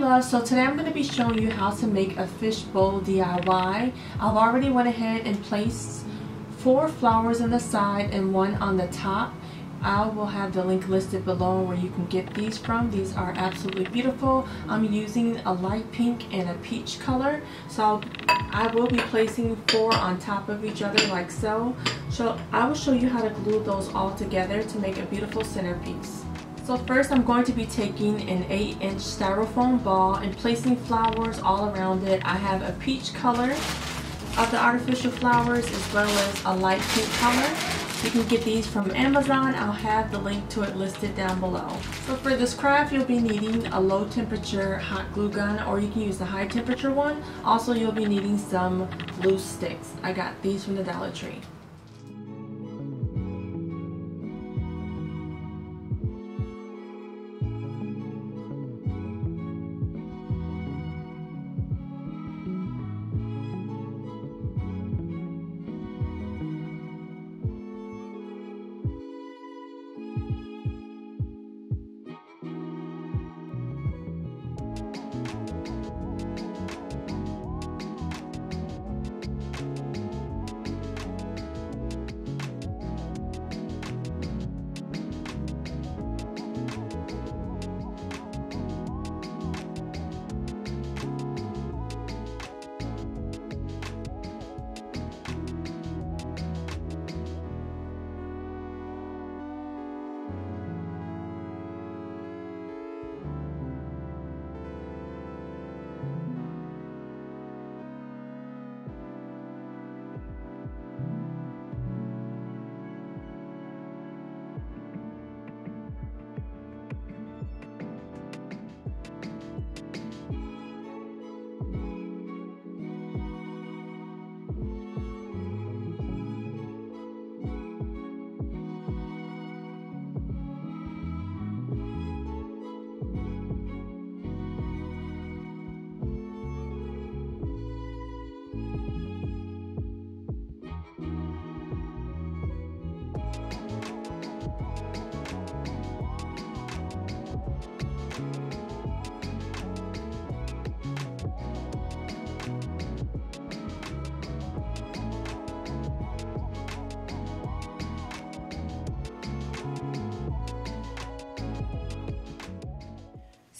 loves, so today I'm going to be showing you how to make a fishbowl DIY. I've already went ahead and placed 4 flowers on the side and 1 on the top. I will have the link listed below where you can get these from. These are absolutely beautiful. I'm using a light pink and a peach color, so I will be placing 4 on top of each other like so. So I will show you how to glue those all together to make a beautiful centerpiece. So first I'm going to be taking an 8-inch styrofoam ball and placing flowers all around it. I have a peach color of the artificial flowers as well as a light pink color. You can get these from Amazon. I'll have the link to it listed down below. So for this craft, you'll be needing a low temperature hot glue gun, or you can use the high temperature one. Also, you'll be needing some glue sticks. I got these from the Dollar Tree.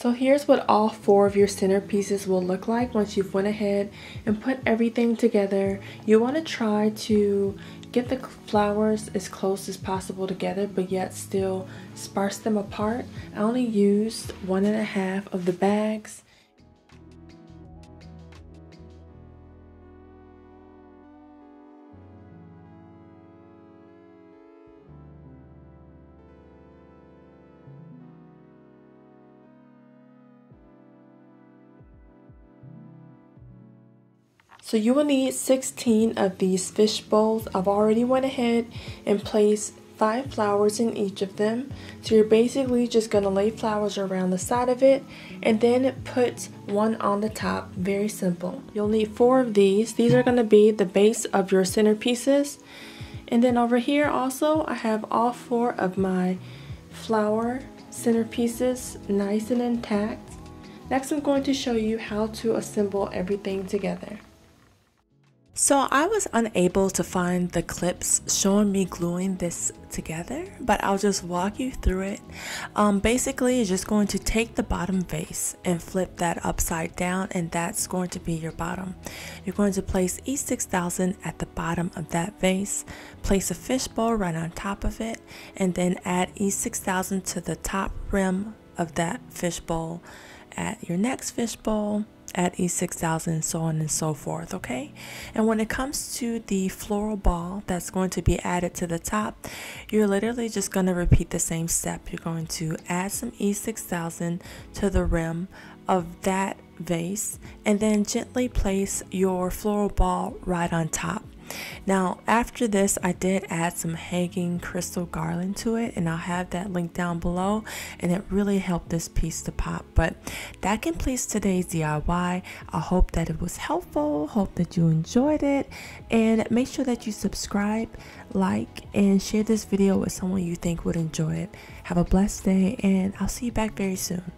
So here's what all 4 of your centerpieces will look like once you've went ahead and put everything together. You want to try to get the flowers as close as possible together, but yet still sparse them apart. I only used 1.5 of the bags. So you will need 16 of these fish bowls. I've already went ahead and placed 5 flowers in each of them. So you're basically just going to lay flowers around the side of it and then put 1 on the top. Very simple. You'll need 4 of these. These are going to be the base of your centerpieces. And then over here also I have all 4 of my flower centerpieces nice and intact. Next I'm going to show you how to assemble everything together. So I was unable to find the clips showing me gluing this together, but I'll just walk you through it. Basically, you're just going to take the bottom vase and flip that upside down, and that's going to be your bottom. You're going to place E6000 at the bottom of that vase, place a fishbowl right on top of it, and then add E6000 to the top rim of that fishbowl. At your next fishbowl, at E6000, so on and so forth. Okay, and when it comes to the floral ball that's going to be added to the top, you're literally just going to repeat the same step. You're going to add some E6000 to the rim of that vase and then gently place your floral ball right on top. Now after this, I did add some hanging crystal garland to it, and I'll have that link down below, and it really helped this piece to pop. But that completes today's DIY. I hope that it was helpful, hope that you enjoyed it, and make sure that you subscribe, like, and share this video with someone you think would enjoy it. Have a blessed day, and I'll see you back very soon.